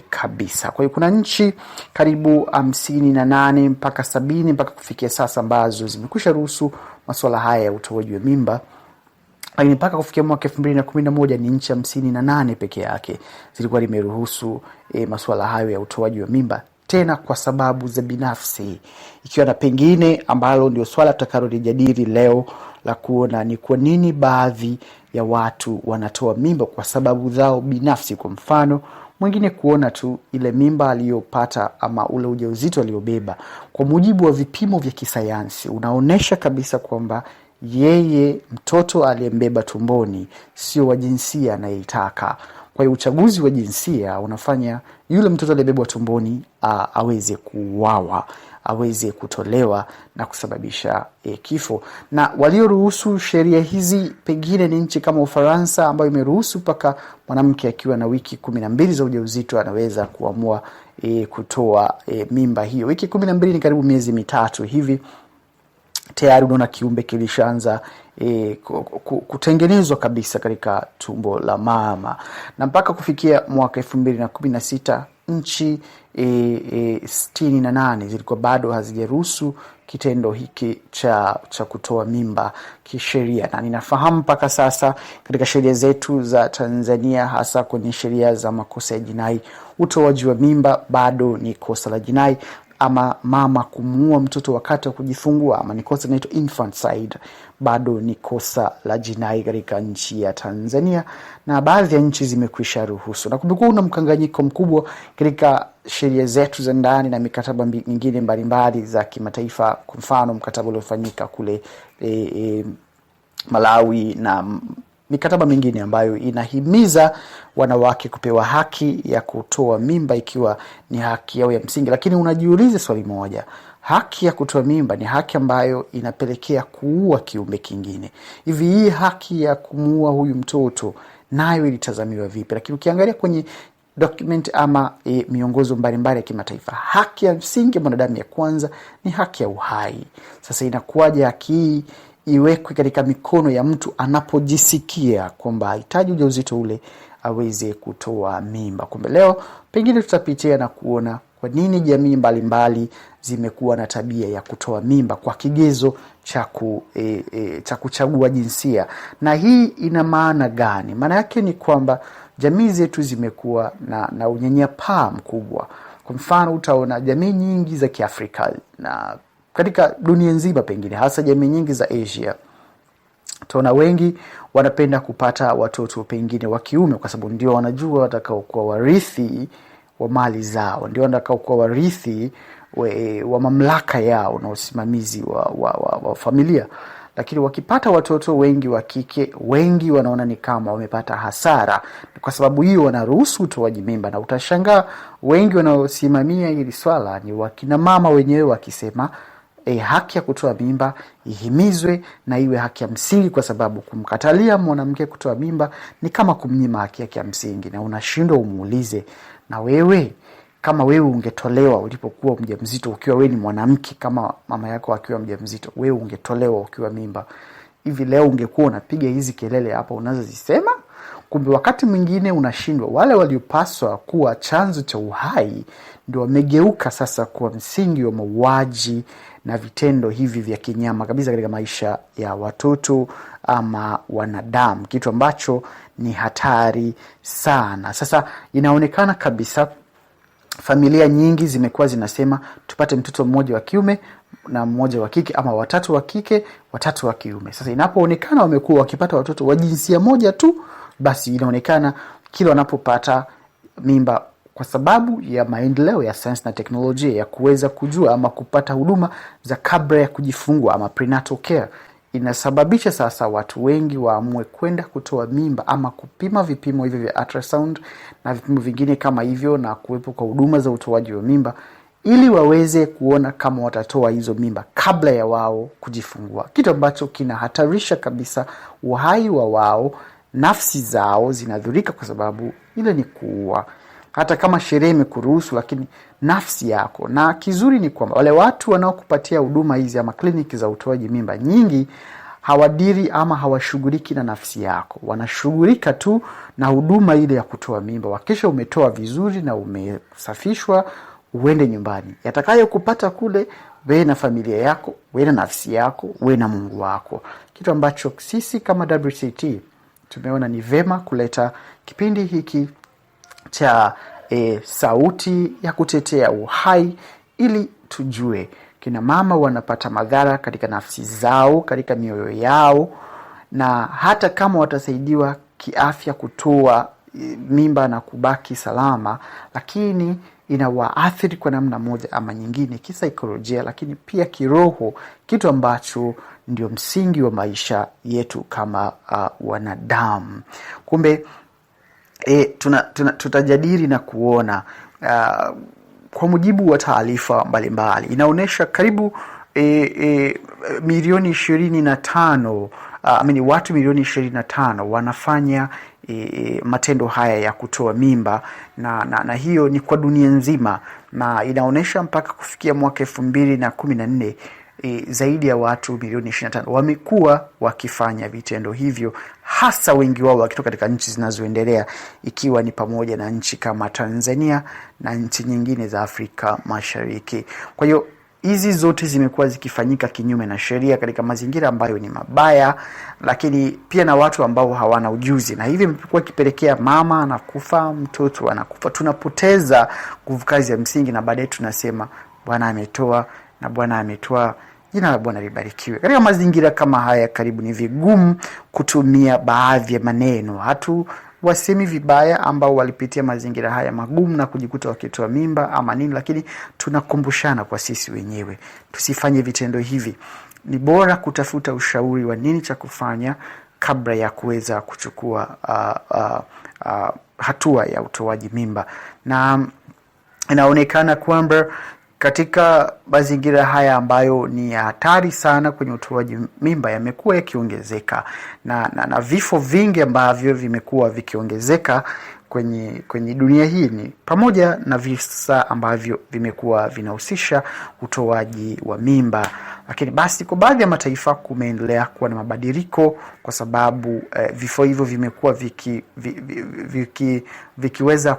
kabisa. Kwa hiyo kuna nchi karibu 58 mpaka 70 mpaka kufikia sasa ambazo zimekwisha ruhusu masuala haya ya utoaji wa mimba. Lakini mpaka kufikia mwaka 2011 ni nchi 58 peke yake zilikuwa limeruhusu masuala hayo ya utoaji wa mimba, tena kwa sababu za binafsi, ikiwa na pengine ambalo ndio swala tutakalijadili leo la kuona ni kwa nini baadhi ya watu wanatoa mimba kwa sababu zao binafsi. Kwa mfano, mwingine kuona tu ile mimba aliyopata ama ule ujauzito aliyobeba kwa mujibu wa vipimo vya kisayansi unaonesha kabisa kwamba yeye mtoto aliyembeba tumboni sio wa jinsia anayotaka. Kwa hiyo uchaguzi wa jinsia unafanya yule mtoto aliyebebwa tumboni aweze kuuawa, aweze kutolewa na kusababisha kifo. Na walioruhusu sheria hizi pengine ni nchi kama Ufaransa, ambayo imeruhusu mpaka mwanamke akiwa na wiki 12 za ujauzito anaweza kuamua kutoa mimba hiyo. Wiki 12 ni karibu miezi 3 hivi. Tayari unaona kiumbe kilishaanza kutengenezwa kabisa katika tumbo la mama. Na mpaka kufikia mwaka 2016 nchi 68 zilikuwa bado hazijaruhusu kitendo hiki cha kutoa mimba kisheria. Na ninafahamu mpaka sasa katika sheria zetu za Tanzania, hasa kwenye sheria za makosa ya jinai, utoaji wa mimba bado ni kosa la jinai, ama mama kumuua mtoto wakati wa kujifungua, ama ni kosa linaloitwa infanticide, bado ni kosa la jinai katika nchi ya Tanzania, na baadhi ya nchi zimekwisha ruhusu. Na kumekuwa na mkanganyiko mkubwa katika sheria zetu za ndani na mikataba mingine mbalimbali za kimataifa. Kwa mfano, mkataba uliofanyika kule Malawi na mikataba mingine ambayo inahimiza wanawake kupewa haki ya kutoa mimba ikiwa ni haki yao ya msingi. Lakini unajiuliza swali moja, haki ya kutoa mimba ni haki ambayo inapelekea kuua kiumbe kingine. Hivi hii haki ya kumuua huyu mtoto nayo ilitazamiwa vipi? Lakini ukiangalia kwenye document ama miongozo mbalimbali ya kimataifa, haki ya msingi ya mwanadamu ya kwanza ni haki ya uhai. Sasa inakuwaje haki hii iwekwe katika mikono ya mtu anapojisikia kwamba hahitaji ujauzito ule aweze kutoa mimba? Kumbe leo pengine tutapitia na kuona kwa nini jamii mbalimbali zimekuwa na tabia ya kutoa mimba kwa kigezo cha kuchagua jinsia. Na hii ina maana gani? Maana yake ni kwamba jamii zetu zimekuwa na unyanyapaa mkubwa. Kwa mfano, utaona jamii nyingi za Kiafrika na katika dunia nzima, pengine hasa jamii nyingi za Asia, utaona wengi wanapenda kupata watoto pengine wa kiume kwa sababu ndio wanajua watakao kuwa warithi wa mali zao, ndio watakao kuwa warithi wa mamlaka yao na usimamizi wa familia. Lakini wakipata watoto wengi wa kike, wengi wanaona ni kama wamepata hasara. Kwa sababu hiyo wanaruhusu utoaji mimba, na utashangaa wengi wanaosimamia hili swala ni wakina mama wenyewe wakisema haki ya kutoa mimba ihimizwe na iwe haki ya msingi, kwa sababu kumkatalia mwanamke kutoa mimba ni kama kumnyima haki yake ya msingi. Na unashindwa umuulize, na wewe kama wewe ungetolewa ulipokuwa mjamzito ukiwa wewe ni mwanamke, kama mama yako akiwa mjamzito, wewe ungetolewa ukiwa mimba, hivi leo ungekuwa unapiga hizi kelele hapa unazozisema? Kumbe wakati mwingine unashindwa, wale waliopaswa kuwa chanzo cha uhai ndio wamegeuka sasa kwa msingi wa mauaji na vitendo hivi vya kinyama kabisa katika maisha ya watoto ama wanadamu, kitu ambacho ni hatari sana. Sasa inaonekana kabisa familia nyingi zimekuwa zinasema tupate mtoto mmoja wa kiume na mmoja wa kike, ama watatu wa kike, watatu wa kiume. Sasa inapoonekana wamekuwa wakipata watoto wa jinsia moja tu, basi inaonekana kila wanapopata mimba, kwa sababu ya maendeleo ya sayansi na teknolojia ya kuweza kujua ama kupata huduma za kabla ya kujifungua ama prenatal care, inasababisha sasa watu wengi waamue kwenda kutoa mimba ama kupima vipimo hivyo vya ultrasound na vipimo vingine kama hivyo, na kuwepo kwa huduma za utoaji wa mimba ili waweze kuona kama watatoa hizo mimba kabla ya wao kujifungua, kitu ambacho kinahatarisha kabisa uhai wa wao. Nafsi zao zinadhurika kwa sababu ile ni kuua. Hata kama sheria imekuruhusu, lakini nafsi yako. Na kizuri ni kwamba wale watu wanaokupatia huduma hizi ama kliniki za utoaji mimba nyingi hawadiri ama hawashughuliki na nafsi yako, wanashughulika tu na huduma ile ya kutoa mimba. Wakisha umetoa vizuri na umesafishwa, uende nyumbani. Yatakayo kupata kule, wewe na familia yako, wewe na nafsi yako, wewe na Mungu wako. Kitu ambacho sisi kama WCT tumeona ni vema kuleta kipindi hiki cha sauti ya kutetea uhai, ili tujue kina mama wanapata madhara katika nafsi zao, katika mioyo yao, na hata kama watasaidiwa kiafya kutoa mimba na kubaki salama, lakini inawaathiri kwa namna moja ama nyingine, kisaikolojia, lakini pia kiroho, kitu ambacho ndio msingi wa maisha yetu kama wanadamu. Kumbe tutajadili na kuona kwa mujibu wa taarifa mbalimbali inaonesha karibu milioni 25 watu milioni 25 wanafanya matendo haya ya kutoa mimba, na hiyo ni kwa dunia nzima, na inaonesha mpaka kufikia mwaka 2014 zaidi ya watu milioni 25 wamekuwa wakifanya vitendo hivyo, hasa wengi wao wakitoka katika nchi zinazoendelea, ikiwa ni pamoja na nchi kama Tanzania na nchi nyingine za Afrika Mashariki. Kwa hiyo hizi zote zimekuwa zikifanyika kinyume na sheria katika mazingira ambayo ni mabaya, lakini pia na watu ambao hawana ujuzi, na hivi imekuwa kipelekea mama anakufa, mtoto anakufa. Tunapoteza nguvu kazi ya msingi, na baadaye tunasema Bwana ametoa na Bwana ametoa, jina la Bwana libarikiwe. Katika mazingira kama haya, karibu ni vigumu kutumia baadhi ya maneno. Wasemi vibaya ambao walipitia mazingira haya magumu na kujikuta wakitoa mimba ama nini, lakini tunakumbushana kwa sisi wenyewe tusifanye vitendo hivi. Ni bora kutafuta ushauri wa nini cha kufanya kabla ya kuweza kuchukua hatua ya utoaji mimba. Na inaonekana kwamba katika mazingira haya ambayo ni hatari sana kwenye utoaji mimba yamekuwa yakiongezeka na vifo vingi ambavyo vimekuwa vikiongezeka kwenye dunia hii ni pamoja na visa ambavyo vimekuwa vinahusisha utoaji wa mimba. Lakini basi kwa baadhi ya mataifa kumeendelea kuwa na mabadiliko kwa sababu vifo hivyo vimekuwa vikiweza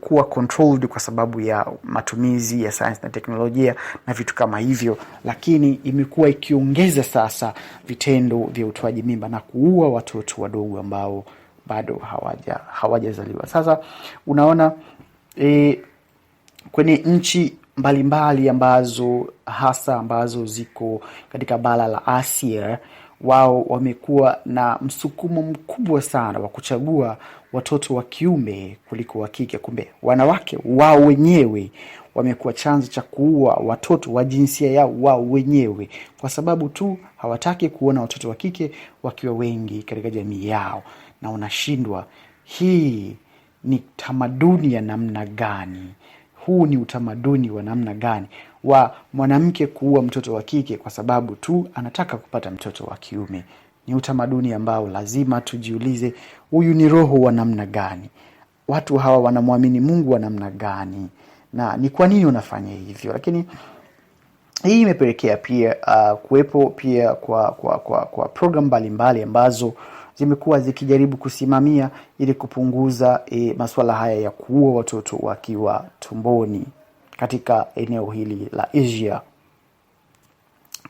kuwa controlled kwa sababu ya matumizi ya science na teknolojia na vitu kama hivyo, lakini imekuwa ikiongeza sasa vitendo vya utoaji mimba na kuua watoto wadogo ambao bado hawajazaliwa. Sasa unaona kwenye nchi mbalimbali ambazo ziko katika bara la Asia, wao wamekuwa na msukumo mkubwa sana wa kuchagua watoto wa kiume kuliko wa kike. Kumbe wanawake wao wenyewe wamekuwa chanzo cha kuua watoto wa jinsia yao wao wenyewe kwa sababu tu hawataki kuona watoto wa kike wakiwa wengi katika jamii yao. Na unashindwa, hii ni tamaduni ya namna gani? Huu ni utamaduni wa namna gani wa mwanamke kuua mtoto wa kike kwa sababu tu anataka kupata mtoto wa kiume? Ni utamaduni ambao lazima tujiulize, huyu ni roho wa namna gani? Watu hawa wanamwamini Mungu wa namna gani? Na ni kwa nini unafanya hivyo? Lakini hii imepelekea pia kuwepo pia kwa program mbalimbali ambazo zimekuwa zikijaribu kusimamia ili kupunguza masuala haya ya kuua watoto wakiwa tumboni katika eneo hili la Asia.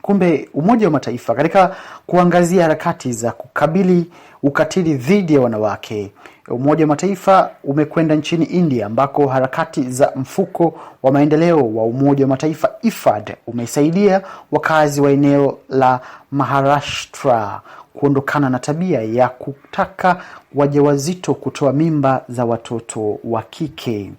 Kumbe Umoja wa Mataifa katika kuangazia harakati za kukabili ukatili dhidi ya wanawake, Umoja wa Mataifa umekwenda nchini India ambako harakati za mfuko wa maendeleo wa Umoja wa Mataifa IFAD umesaidia wakazi wa eneo la Maharashtra kuondokana na tabia ya kutaka wajawazito kutoa mimba za watoto wa kike.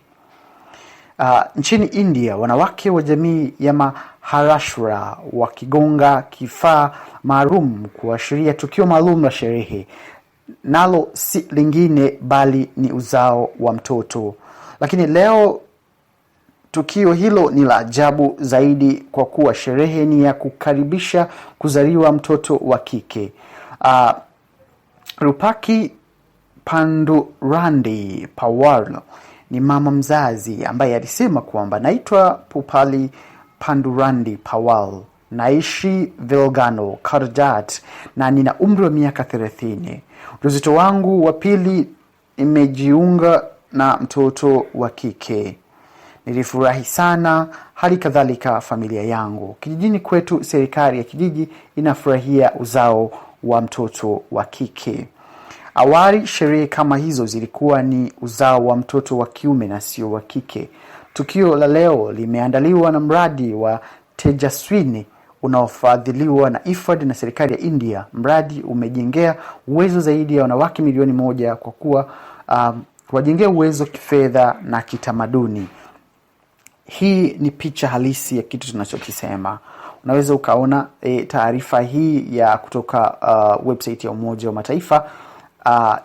Nchini India, wanawake wa jamii ya Maharashtra wakigonga kifaa maalum kuashiria tukio maalum la sherehe, nalo si lingine bali ni uzao wa mtoto. Lakini leo tukio hilo ni la ajabu zaidi kwa kuwa sherehe ni ya kukaribisha kuzaliwa mtoto wa kike. Rupaki Pandurandi Pawar ni mama mzazi ambaye alisema kwamba naitwa Pupali Pandurandi Pawal, naishi Velgano, Karjat na nina umri wa miaka 30. Ujauzito wangu wa pili imejiunga na mtoto wa kike. Nilifurahi sana, hali kadhalika familia yangu. Kijijini kwetu serikali ya kijiji inafurahia uzao wa mtoto wa kike. Awali sherehe kama hizo zilikuwa ni uzao wa mtoto wa kiume na sio wa kike. Tukio la leo limeandaliwa na mradi wa Tejaswini unaofadhiliwa na IFAD na serikali ya India. Mradi umejengea uwezo zaidi ya wanawake milioni 1 kwa kuwa kuwajengea uwezo kifedha na kitamaduni. Hii ni picha halisi ya kitu tunachokisema. Unaweza ukaona taarifa hii ya kutoka website ya Umoja wa Mataifa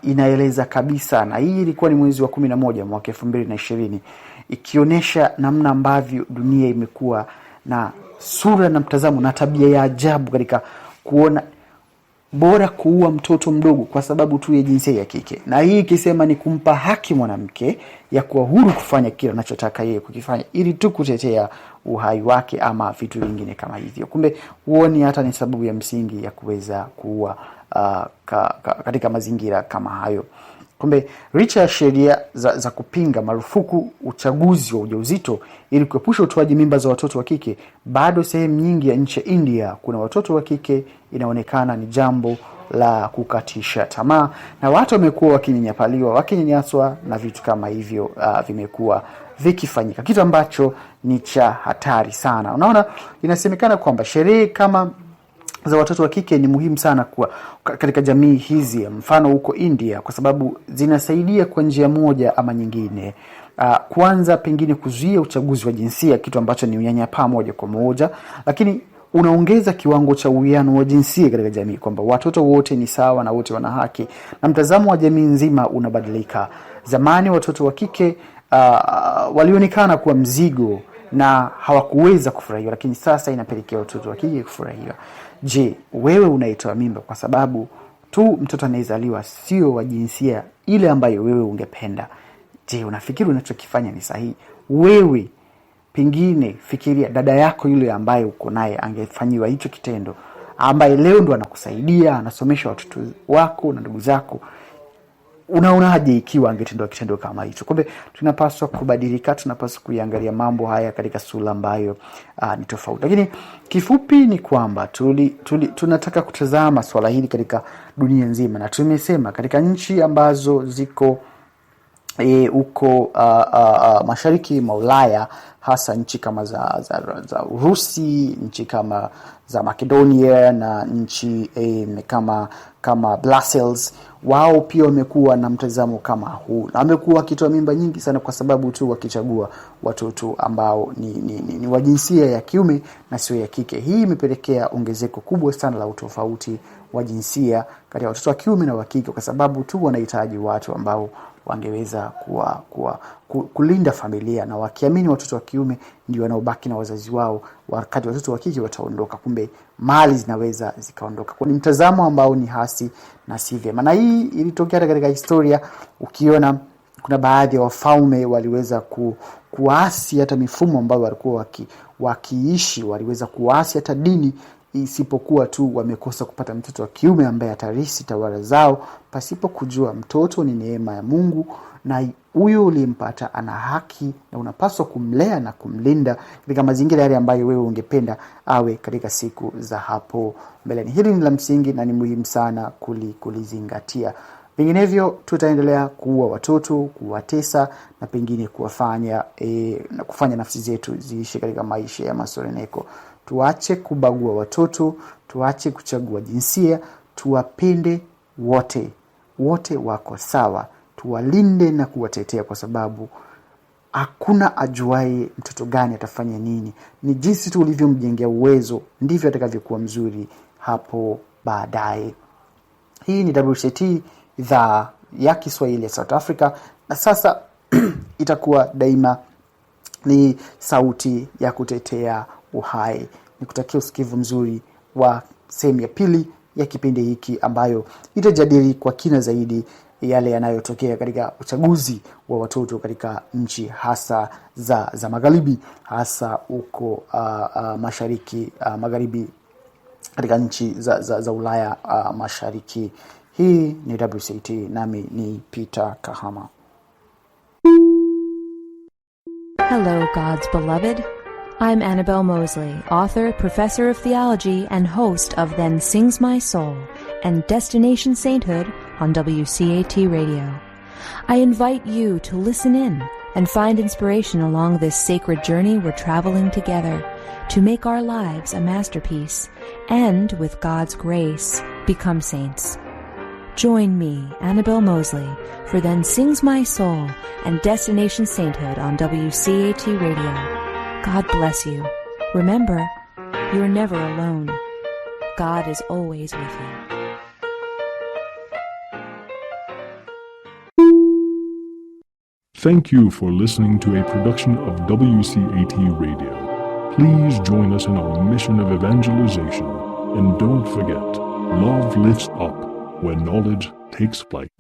inaeleza kabisa, na hii ilikuwa ni mwezi wa 11 mwaka 2020, ikionyesha namna ambavyo dunia imekuwa na sura na mtazamo na tabia ya ajabu katika kuona bora kuua mtoto mdogo kwa sababu tu ya jinsia ya kike. Na hii ikisema ni kumpa haki mwanamke ya kuwa huru kufanya kile anachotaka yeye kukifanya ili tu kutetea uhai wake ama vitu vingine kama hivyo. Kumbe huoni hata ni sababu ya msingi ya kuweza kuua katika mazingira kama hayo. Kumbe licha ya sheria za kupinga marufuku uchaguzi wa ujauzito ili kuepusha utoaji mimba za watoto wa kike, bado sehemu nyingi ya nchi ya India kuna watoto wa kike inaonekana ni jambo la kukatisha tamaa, na watu wamekuwa wakinyanyapaliwa, wakinyanyaswa na vitu kama hivyo vimekuwa vikifanyika, kitu ambacho ni cha hatari sana. Unaona, inasemekana kwamba sherehe kama za watoto wa kike ni muhimu sana kwa katika jamii hizi, mfano huko India, kwa sababu zinasaidia kwa njia moja ama nyingine. Kwanza pengine kuzuia uchaguzi wa jinsia, kitu ambacho ni unyanyapaa moja kwa moja, lakini unaongeza kiwango cha uwiano wa jinsia katika jamii, kwamba watoto wote ni sawa na wote wana haki, na mtazamo wa jamii nzima unabadilika. Zamani watoto wa kike walionekana kuwa mzigo na hawakuweza kufurahiwa, lakini sasa inapelekea watoto wa kike kufurahiwa. Je, wewe unaitoa mimba kwa sababu tu mtoto anayezaliwa sio wa jinsia ile ambayo wewe ungependa? Je, unafikiri unachokifanya ni sahihi? Wewe pengine fikiria dada yako yule ambaye uko naye angefanyiwa hicho kitendo, ambaye leo ndo anakusaidia, anasomesha watoto wako na ndugu zako. Unaonaje ikiwa angetendewa kitendo kama hicho? Kumbe tunapaswa kubadilika, tunapaswa kuiangalia mambo haya katika sura ambayo ni tofauti. Lakini kifupi ni kwamba tunataka kutazama swala hili katika dunia nzima, na tumesema katika nchi ambazo ziko uko mashariki mwa Ulaya, hasa nchi kama za Urusi, nchi kama za Macedonia na nchi kama Brussels, wao pia wamekuwa na mtazamo kama huu, na wamekuwa wakitoa mimba nyingi sana kwa sababu tu wakichagua watoto ambao ni wa jinsia ya kiume na sio ya kike. Hii imepelekea ongezeko kubwa sana la utofauti wa jinsia kati ya watoto wa kiume na wa kike, kwa sababu tu wanahitaji watu ambao wangeweza kulinda familia, na wakiamini watoto wa kiume ndio wanaobaki na wazazi wao wakati watoto wa kike wataondoka. Kumbe mali zinaweza zikaondoka. Kwa ni mtazamo ambao ni hasi na si vyema. Na hii ilitokea katika historia. Ukiona kuna baadhi ya wafalme waliweza kuasi hata mifumo ambayo walikuwa wakiishi, waliweza kuasi hata dini, isipokuwa tu wamekosa kupata mtoto wa kiume ambaye atarisi tawala zao, pasipo kujua mtoto ni neema ya Mungu, na huyo ulimpata ana haki na unapaswa kumlea na kumlinda katika mazingira yale ambayo wewe ungependa awe katika siku za hapo mbeleni. Hili ni la msingi na ni muhimu sana kulizingatia. Vinginevyo tutaendelea kuua watoto, kuwatesa na pengine kufanya nafsi zetu ziishi katika maisha ya masoreneko. Tuache kubagua watoto, tuache kuchagua jinsia, tuwapende wote. Wote wako sawa. Tuwalinde na kuwatetea, kwa sababu hakuna ajuaye mtoto gani atafanya nini. Ni jinsi tu ulivyomjengea uwezo ndivyo atakavyokuwa mzuri hapo baadaye. Hii ni WCT idhaa ya Kiswahili ya South Africa, na sasa itakuwa daima ni sauti ya kutetea uhai. Nikutakia usikivu mzuri wa sehemu ya pili ya kipindi hiki, ambayo itajadili kwa kina zaidi yale yanayotokea katika uchaguzi wa watoto katika nchi hasa za magharibi, hasa uko mashariki magharibi, katika nchi za Ulaya mashariki. Hii ni WCT, nami ni Peter Kahama. Hello, God's beloved. I'm Annabelle Mosley, author, professor of theology, and host of Then Sings My Soul and Destination Sainthood on WCAT Radio. I invite you to listen in and find inspiration along this sacred journey we're traveling together to make our lives a masterpiece and, with God's grace, become saints. Join me, Annabelle Mosley, for Then Sings My Soul and Destination Sainthood on WCAT Radio. God bless you. Remember, you're never alone. God is always with you. Thank you for listening to a production of WCAT Radio. Please join us in our mission of evangelization. And don't forget, love lifts up when knowledge takes flight.